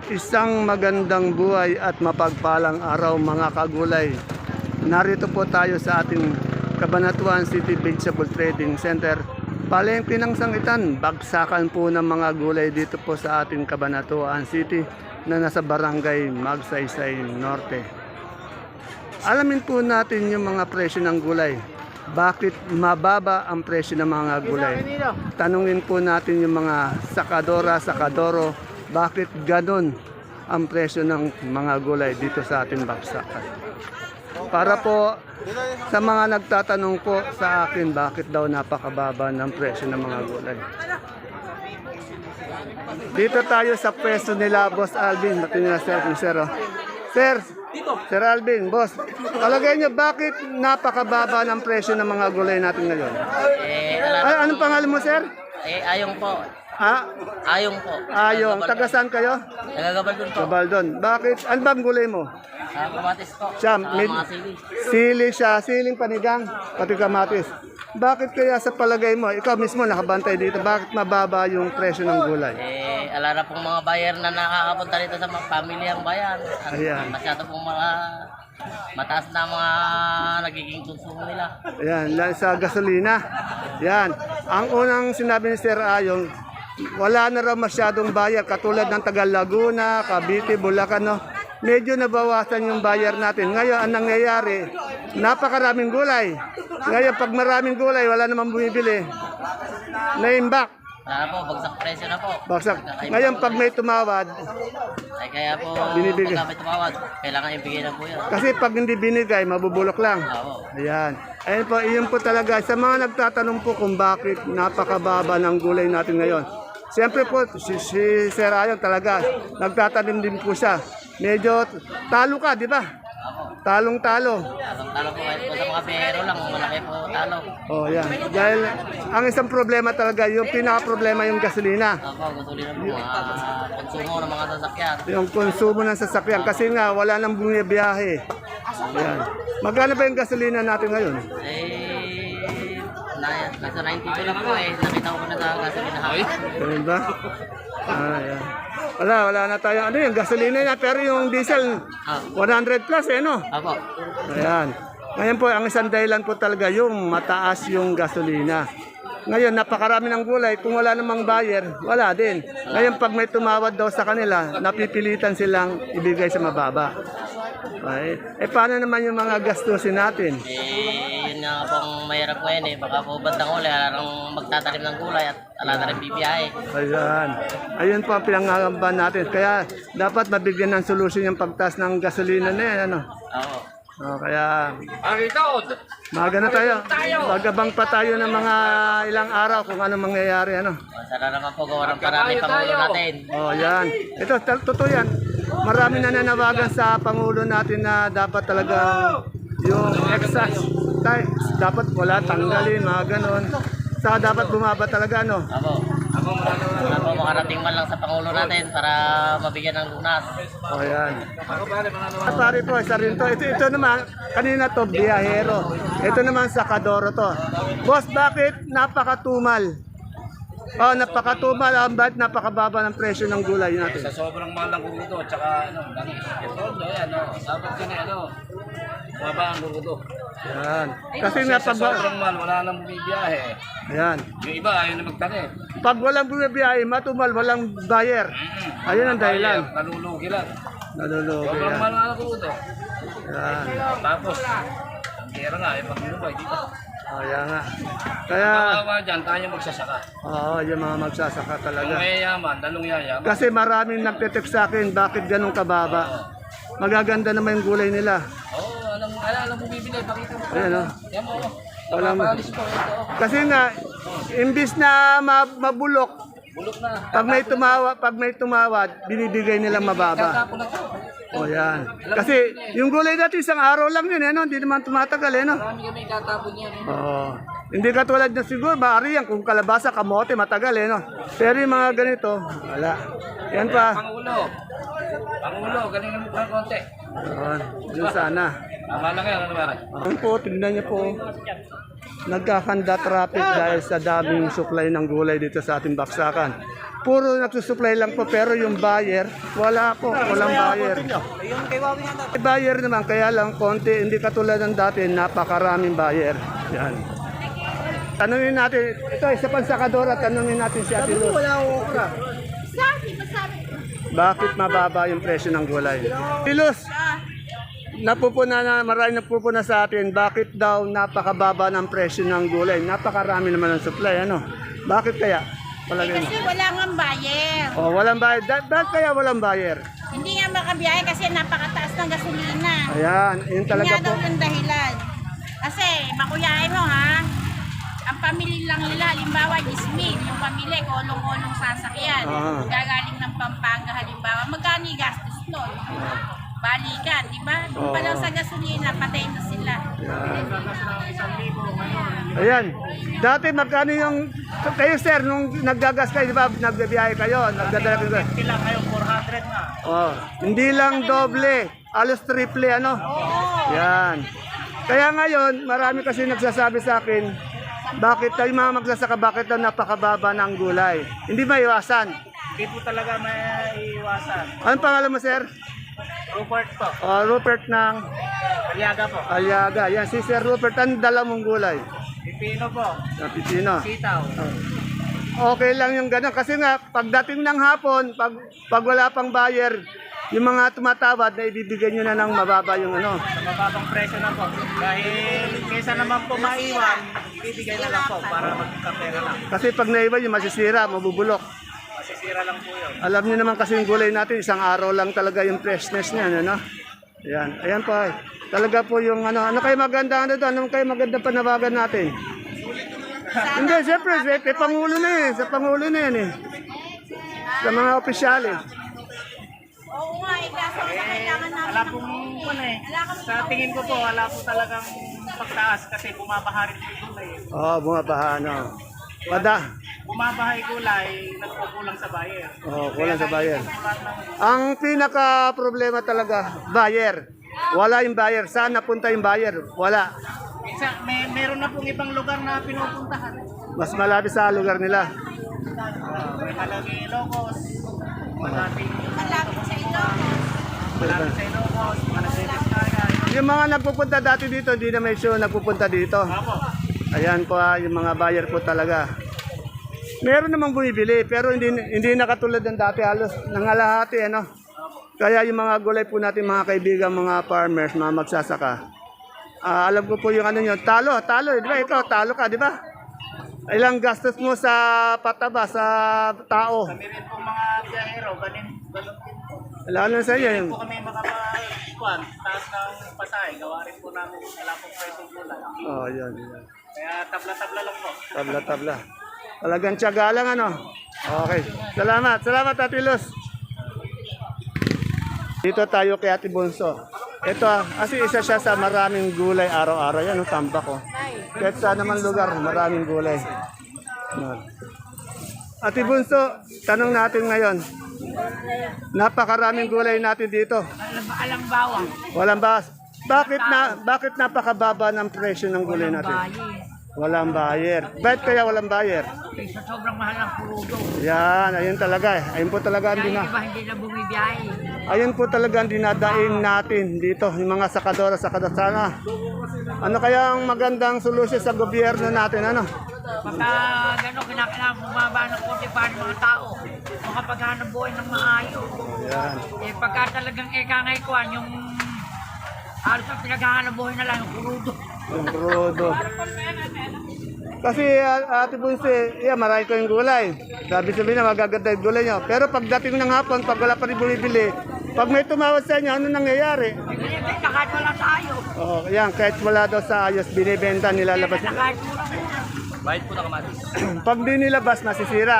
Isang magandang buhay at mapagpalang araw mga kagulay. Narito po tayo sa ating Cabanatuan City Vegetable Trading Center. Palengke ng sangitan, bagsakan po ng mga gulay dito po sa ating Cabanatuan City na nasa barangay Magsaysay Norte. Alamin po natin yung mga presyo ng gulay. Bakit mababa ang presyo ng mga gulay? Tanungin po natin yung mga sakadoro, bakit ganon ang presyo ng mga gulay dito sa ating baksakan. Para po sa mga nagtatanong po sa akin bakit daw napakababa ng presyo ng mga gulay. Dito tayo sa pwesto nila Boss Alvin. Matin na sir, Sir Alvin, boss, palagay niyo bakit napakababa ng presyo ng mga gulay natin ngayon? Anong pangalan mo, sir? Ayong po. Ha? Ayong po. Ayong. Taga saan kayo? Nagagabaldon po. Gabaldon. Bakit? Ano bang gulay mo? Kamatis po. Siya, Mga sili. sili siya. Siling panigang, pati kamatis. Bakit kaya sa palagay mo, ikaw mismo nakabantay dito, bakit mababa yung presyo ng gulay? Ala na pong mga buyer na nakakapunta dito sa mga pamilyang bayan. At Ayan. masyado pong mga mataas na mga nagiging konsumo nila. Ayan, sa gasolina. Yan. Ang unang sinabi ni Sir Ayong, wala na raw masyadong buyer katulad ng Tagal Laguna, Cavite, Bulacan, no? Medyo nabawasan yung buyer natin. Ngayon, ang nangyayari, napakaraming gulay. Ngayon, pag maraming gulay, wala namang bumibili. Naimbak. Wala na po, bagsak presyo na po. Baksak. Ngayon, pag may tumawad, Ay kaya po, Binibigay. pagka may tumawad, kailangan ibigay na po yan. kasi pag hindi binigay, mabubulok lang. Oo. Ayan. Ayun po, iyon po talaga. Sa mga nagtatanong po kung bakit napakababa ng gulay natin ngayon. Siyempre po, si Sir Ayon talaga, nagtatanim din po siya. Medyo talo ka, di ba? Talong-talo. Talo po kahit po sa mga pero lang, malaki po talo. Oh, yan. Dahil ang isang problema talaga, yung pinaka-problema yung gasolina. Ako, gusto rin po, konsumo ng mga sasakyan. Yung konsumo ng sasakyan. Kasi nga, wala nang bumibiyahe. Ayan. Magkano ba yung gasolina natin ngayon? Nasa 92 lang po nakita ko na sa gasolina. Ganun ba? Ayan. Wala na tayo. Ano yung gasolina na, pero yung diesel, 100 plus no? Ako. Ayan. Ngayon po, ang isang dahilan po talaga yung mataas yung gasolina. Ngayon, napakarami ng gulay. Kung wala namang buyer, wala din. Ngayon, pag may tumawad daw sa kanila, napipilitan silang ibigay sa mababa. Okay. Paano naman yung mga gastusin natin? Yun nga pong mahirap ko yun Baka po bandang uli, alarang magtatanim ng gulay at ala na rin bibiyahe. Ayan. Ayun po ang pinangangamba natin. Kaya dapat mabigyan ng solusyon yung pagtaas ng gasolina na yan. Ano? Oo. Kaya maga na tayo. Magabang pa tayo ng mga ilang araw kung ano mangyayari. Ano? Sana naman po gawa ng parami pangulo natin. Yan. Ito, totoo yan. Marami na nanawagan sa Pangulo natin na dapat talaga yung excise tax, dapat wala tanggalin, mga ganon. Saka dapat bumaba talaga, no? Sana po makarating man lang sa pangulo natin para mabigyan ng lunas. Yan. Pare po, isa rin to. Ito naman, kanina to, biyahero. Ito naman sa Kadoro to. Boss, bakit napakatumal? Napakatumal. Bakit napakababa ng presyo ng gulay natin? Sa sobrang mahal ng gugudo, tsaka dapat baba ang gugudo. Yan. Kasi nga Sa pag... sobrang mahal, wala nang bumibiyahe. Ayan. Yung iba, ayaw na magtanim. Pag walang bumibiyahe, matumal, walang buyer. Ayun ang dahilan. Nalulugi lang. Nalulugi Sobrang yan. mahal ng gugudo. Yan. Tapos, ang kira nga, pag-lubay dito. Ayan nga. Kaya, Kawawa dyan, tayo magsasaka. yung mga magsasaka Kung talaga. may yaman, dalong yayaman. Kasi maraming nagtetext sa akin, bakit ganun kababa? Magaganda naman yung gulay nila. Alam mo bibili, pakita mo. Ayan o. Yan mo. Walang... Papalis po ito. Kasi nga, imbis na mabulok, Bulok na. pag may tumawad, binibigay nilang mababa. Tapo na ito. O yan. Kasi yung gulay natin isang araw lang yun, hindi naman tumatagal, no? Marami kami tatapon yan. Oo. Hindi katulad na siguro, maaari yan, kung kalabasa, kamote, matagal, no? Pero yung mga ganito, wala. Yan pa. Pangulo, galing mo ng konti. Yun sana. Tama lang yan, ano ba? Ang po, tignan niyo po. Nagkakanda traffic dahil sa daming supply ng gulay dito sa ating baksakan. Puro nagsusupply lang po pero yung buyer, wala po, walang buyer. May buyer naman, kaya lang konti, hindi katulad ng dati, napakaraming buyer. Yan. Tanungin natin, ito isa pang sakadora, tanungin natin si Ate Luz. Bakit mababa yung presyo ng gulay? Ate Luz, marami napupuna sa atin, bakit daw napakababa ng presyo ng gulay? Napakarami naman ng supply, ano? Bakit kaya? Palagay mo. Kasi wala nga buyer. Oh, walang buyer. Bakit kaya walang buyer? Hindi nga makabiyahe kasi napakataas ng gasolina. Ayan, yun Yun talaga nga po. daw yung dahilan. Kasi, makuyain mo ha, ang pamili lang nila, halimbawa, dismil, yung pamili, kolong-kolong sasakyan. Ah. Gagaling ng Pampanga, halimbawa, magkano yung gastos nun? Balikan, di ba? Doon pa lang sa gasolina, patay na sila. Ayan. Dati magkano yung kayo sir nung naggagas kayo, di ba? Nagbibiyahe kayo, nagdadala kayo. Hindi lang kayo, 400 na. Oh, hindi lang doble, alos triple ano? Yan. Kaya ngayon, marami kasi nagsasabi sa akin, bakit tayo mga magsasaka, bakit daw napakababa ng gulay? Hindi maiwasan. Hindi po talaga may iwasan. Anong pangalan mo sir? Rupert po. Oh, Rupert ng Aliaga po. Aliaga. Yan, si Sir Rupert, ang dala mong gulay. Pipino po. Na pipino. Sitaw. Okay lang yung gano'n. Kasi nga, pagdating ng hapon, pag wala pang buyer, yung mga tumatawad na ibibigay nyo na ng mababa yung ano. Sa mababang presyo na po. Dahil kaysa naman po maiwan, ibibigay na lang po para magkapera lang. Kasi pag naiba yung masisira, mabubulok. Masisira lang po yun. Alam niyo naman kasi yung gulay natin, isang araw lang talaga yung freshness niya, ano? Ayan, ayan po. Talaga po yung ano kayo maganda ano doon? Ano kayo maganda panawagan natin? Hindi, siyempre, kay Pangulo na eh. Sa Pangulo na yan eh. Sa mga opisyal eh. Oo nga, kaso kailangan namin Wala pong sa tingin ko po, wala po talagang pagtaas kasi bumabaha rin yung gulay. Oo, bumabaha, ano. Bumabaha yung gulay, nagkukulang sa buyer. Oo, kulang sa buyer. Lahat ng Ang pinaka problema talaga, buyer. Wala yung buyer. Saan napunta yung buyer? Wala. minsan, meron na pong ibang lugar na pinupuntahan. Mas malapit sa lugar nila. May Malagi Ilocos, malating malapit sa Ilocos. malapit sa Ilocos, malapit sa Vizcaya. Yung mga nagpupunta dati dito, hindi na may show nagpupunta dito. Apo, Ayan po yung mga buyer po talaga. Meron namang bumibili pero hindi na katulad ng dati halos nangalahati ano. Kaya yung mga gulay po natin mga kaibigan, mga farmers, mga magsasaka. Alam ko po yung ano nyo, talo, di ba? Ikaw, talo ka, di ba? Ilang gastos mo sa pataba, sa tao? kami rin po mga biyahero, ganun din po. Wala na sa iyo. Po kami makapagkuhan, taas ng pasahe, gawa rin po namin wala pong presong gulay. Oh, yan. Kaya tabla-tabla lang po. Tabla. Talagang tiyaga lang ano. Okay. Salamat Ate Luz. Dito tayo kay Ate Bonso. Ito kasi isa siya sa maraming gulay araw-araw. Yan ang tambak ko. Kahit saan naman lugar, maraming gulay. Ate Bonso, tanong natin ngayon. Napakaraming gulay natin dito. Alang bawang. Walang bas. Bakit napakababa ng presyo ng gulay natin? Walang buyer. Bakit kaya walang buyer? Sa sobrang mahal ng purudo. Yan, ayun talaga. Ayun po talaga ang Hindi na bumibiyahe. ayun po talaga ang dinadaing natin dito, yung mga sakadora sana. Ano kaya ang magandang solusyon sa gobyerno natin, ano? Pagka gano'n, kinakailangan bumaba ng konti para ng mga tao. Makapaghanap buhay ng maayos. Yan. Eh pagka talagang ikangaykuan, yung halos ang pinaghahanap buhay na lang, yung purudo. Yung brodo. Kasi Ate Bunse, marami ko yung gulay. Sabi na magaganda yung gulay nyo. Pero pagdating ng hapon, pag wala pa rin bumibili, pag may tumawad sa inyo, ano nangyayari? Binibenta kahit wala tayo. Oh, yan, kahit wala daw sa ayos, binibenta, nilalabas. Kahit mura-mura. Bayad po na kamatis. Pag di nilabas, masisira.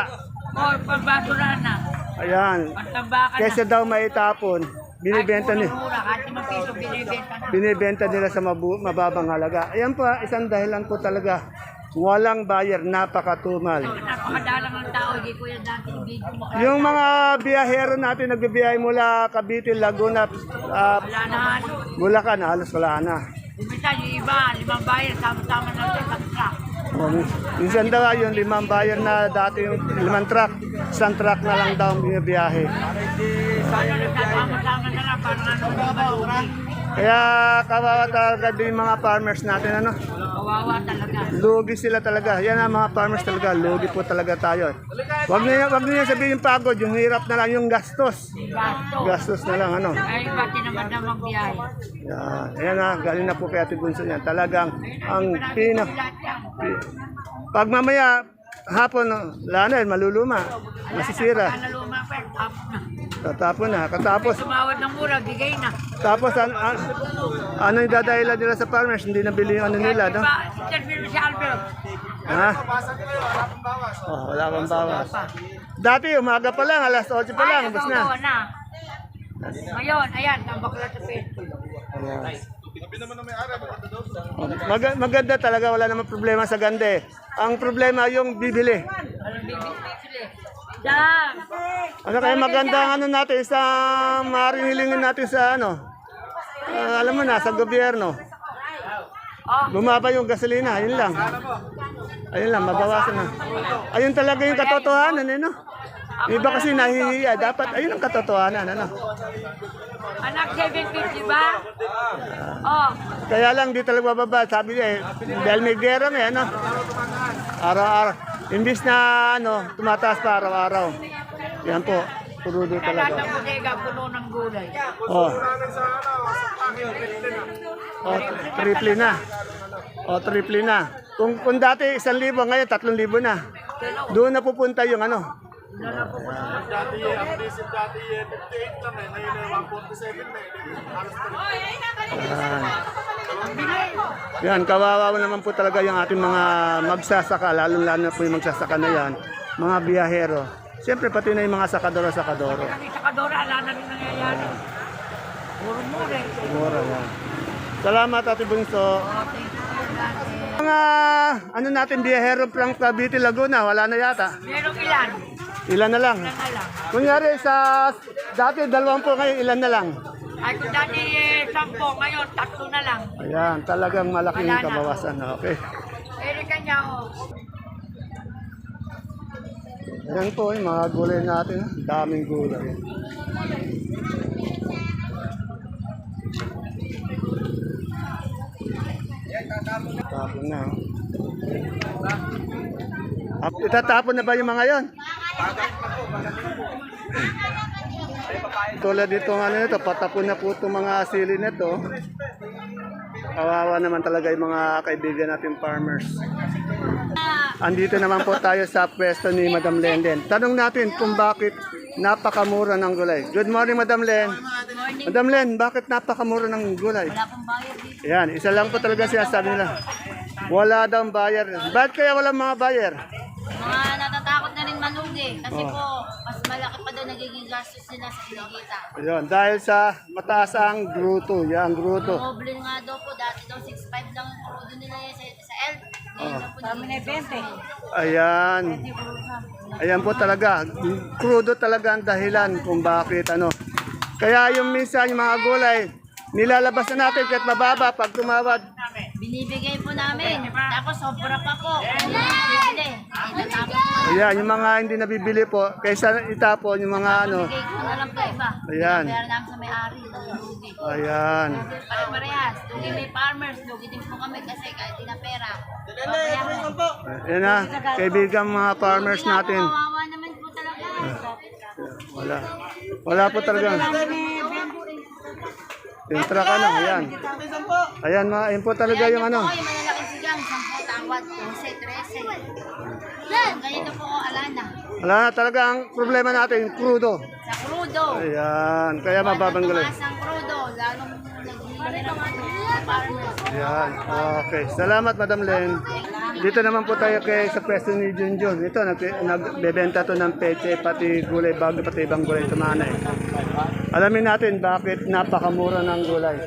O, pagbasura na. Ayan. Pagtambakan na. Kesa daw maitapon, binibenta ni. Mura, kahit 5 piso binibenta na. Binibenta nila sa mababang halaga. Ayan po, isang dahilan po talaga walang buyer, napakatumal. Napakadalang ng tao, hindi ko yan dati yung video mo. Yung mga biyahero natin nagbibiyahe mula Cavite, Laguna, Wala na ano. Bulacan, halos wala na. Minsan yung iba, 5 bayan, sama-sama na sa isang truck. Minsan daw yung 5 buyer na dati yung 5 truck, isang truck na lang daw ang binibiyahe. Ano nagsasama-sama na lang, parang ano, hindi malugi. Kaya kawawa talaga din mga farmers natin, ano? Kawawa talaga. Lugi sila talaga. Yan ang mga farmers talaga. Lugi po talaga tayo. Wag niyo sabihin pagod. Yung hirap na lang yung gastos. Gasto. Gastos na lang, ano? Ay, pati naman namang biyahe. Yan. Ayan na. Galing na po kay Ate Bunso yan. Talagang ang Lahat yan. pag mamaya hapon, wala na yun, maluluma. Masisira. Ano lumapit, tapos na. Tatapon na. Katapos, Tumawad ng mura, bigay na. tapos ano yung dadahilan nila sa farmers? Hindi nabili yung ano nila, no? Diba, interview mo si Albert. Ha? Oh, wala pang bawas. Dati, umaga pa lang, alas 8 pa lang, bus na. Gawa na. Ngayon, ayan, tambak na sa pet. Maganda talaga, wala namang problema sa ganda eh. Ang problema yung bibili. Anong bibili? Diyan. Ano kaya maganda ang ano natin, isang marinilingin natin sa ano, alam mo na, sa gobyerno. Bumaba yung gasolina, yun lang. Ayun lang, mabawasan na. Ayun talaga yung katotohanan, eh, no? Iba kasi nahihiya, dapat, ayun ang katotohanan, ano? Anak, 750 ba? Oh, Kaya lang di talaga bababa, sabi niya eh, dahil may gera nga, ano? Araw-araw. Imbis na, ano, tumataas pa araw-araw. Yan po, purudo lahat talaga. ng bodega, puno ng gulay. Oh. Oh, triple na. Oh, triple na. Kung dati 1,000, ngayon 3,000 na. Doon na pupunta yung ano. Dati, ang diesel dati, 58 lang eh. Ngayon ay 147 na eh. Halos Yan, kawawa naman po talaga yung ating mga magsasaka, lalo-lalo na po yung magsasaka na yan, mga biyahero. Siyempre, pati na yung mga sakadora-sakadoro. Kami sa Kadora, ala na rin nangyayari. Muro-muro eh. Mura yan. Salamat, Ate Bunso. Mga, ano natin, biyahero from Cavite, Laguna, wala na yata. Merong ilan? Ilan na lang. Ilan na lang. Kunyari, dati 20 ngayon, ilan na lang. Ay, kung dati 10, ngayon 3 na lang. Ayan, talagang malaking Wala na. kabawasan. Okay. Pero kanya, oh. Ayan po, yung mga gulay natin. Daming gulay. Tapon na. Itatapon na ba yung mga yon? Tulad dito ano nito, patapon na po itong mga sili nito. Kawawa naman talaga yung mga kaibigan natin farmers. Andito naman po tayo sa pwesto ni Madam Lenden. Tanong natin kung bakit napakamura ng gulay. Good morning, Madam Len. Madam Len, bakit napakamura ng gulay? Wala pong bayad dito. Yan, isa lang po talaga sinasabi nila. Wala daw buyer. Bakit kaya walang mga buyer? Mga natatakot na rin malugi kasi po mas malaki pa daw nagiging gastos nila sa kinikita. Ayun, dahil sa mataas ang gruto. Yan, gruto. Goblin nga daw po, dati daw 6.5 lang ang krudo nila yan sa L. Ngayon na po Kami na 20. Ayan. Ayan po talaga. Crudo talaga ang dahilan kung bakit ano. Kaya yung minsan yung mga gulay, nilalabas na natin kahit mababa pag tumawad. Binibigay po namin. Tapos sobra pa po. Hindi bibili. Itatapos po. Ayan, yung mga hindi nabibili po, kaysa itapon yung mga ano. Bigay ko na lang po iba. Ayan. Kaya namin sa may-ari. Lugi. Ayan. Pare-parehas. Lugi may farmers. Lugi din po kami kasi kahit di na pera. Ayan na, kaibigan mga farmers natin. Kawawa naman po talaga. Wala. Wala po talaga. Yung truck ano, ayan. Ayan, ayan po talaga yung ano. Yung malalaking sigang, 10 tawad, 12, 13. Ganito po, alana. Wala na talaga ang problema natin, crudo. Sa crudo. Ayan, kaya mababang gulay. Tumaas ang crudo, lalong naghihirap ang farmers. Ayan, okay. Salamat, Madam Len. Dito naman po tayo kay sa pwesto ni Junjun. Ito, nagbebenta to ng peche, pati gulay bago, pati ibang gulay tumanay. Alamin natin bakit napakamura ng gulay.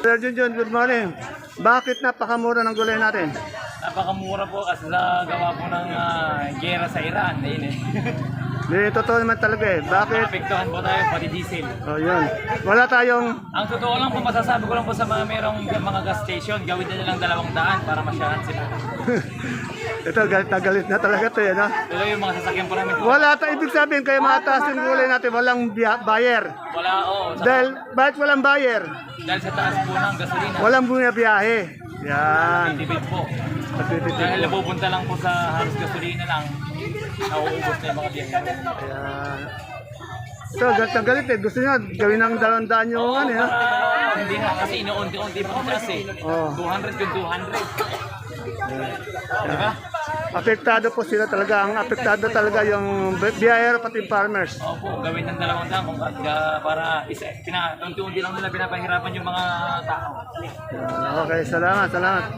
Sir Junjun, good morning. Bakit napakamura ng gulay natin? Napakamura po kasi sa gawa po ng gera sa Iran. Ayun eh. Di, totoo naman talaga eh. Bakit? Apektuhan po tayo, pati diesel. Oh, yun. Wala tayong... Ang totoo lang po, masasabi ko lang po sa mga merong mga gas station, gawin na nilang 200 para masyahan sila. Ito, galit na galit na talaga ito eh, no? Ito yung mga sasakyan po namin. Wala ibig sabihin, kaya mataas yung gulay natin, walang buyer. Wala, oo. Bakit walang buyer? Dahil sa taas po ng gasolina. Walang bumiyahe. Yan. Tipid po. Patipid Dahil po. napupunta lang po sa halos gasolina lang, nauubos na yung mga biyahero. Ayan. Ito, galit na galit eh. Gusto niya, gawin ng 200 yung ano eh. Hindi na, kasi inuunti-unti pa kasi. Oo. 200 yung 200. Diba? Apektado po sila talaga. Ang apektado talaga yung biyahero pati farmers. Opo, gawin ng 200 kung para unti-unti lang nila pinapahirapan yung mga tao. Okay, salamat, salamat.